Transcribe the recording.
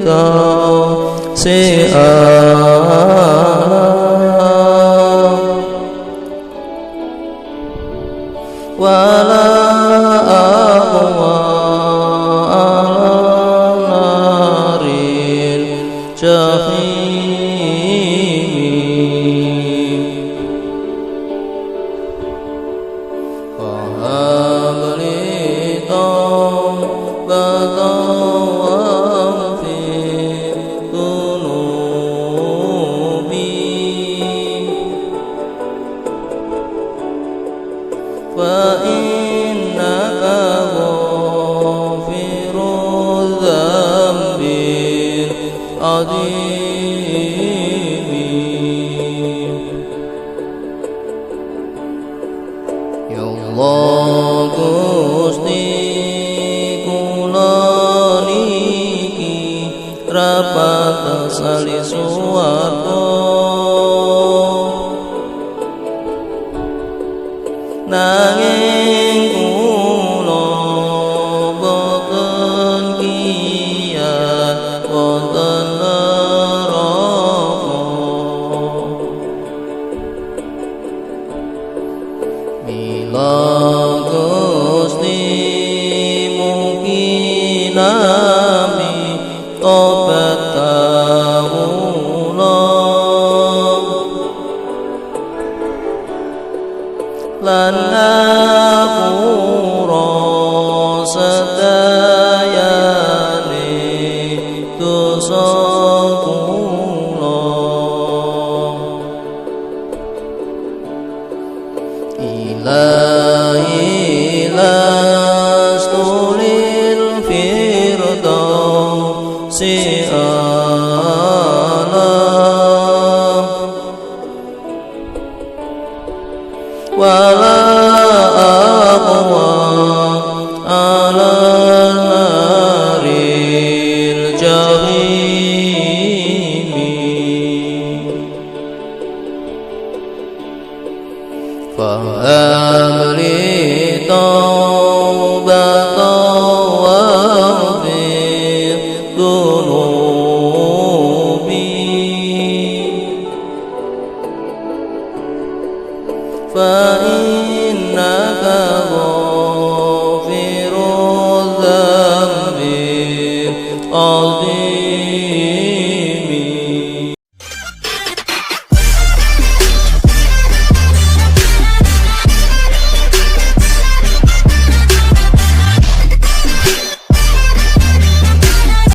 الفردوس ولا أقوى على نار الجحيم وهب لي توبة واغفر ذنوبي فإنك غافر الذنب العظيم يا الله Gusti kula niki rapat sali suwarga nanging kula boten kiyat wonten neraka mila Gusti mungkin nami tobat kawula lan ngapura sedayane dosa kula ilahi lastulil firdausi wala aqwa ala naril jahim faham li taubatan waghfir dhunubi فإنك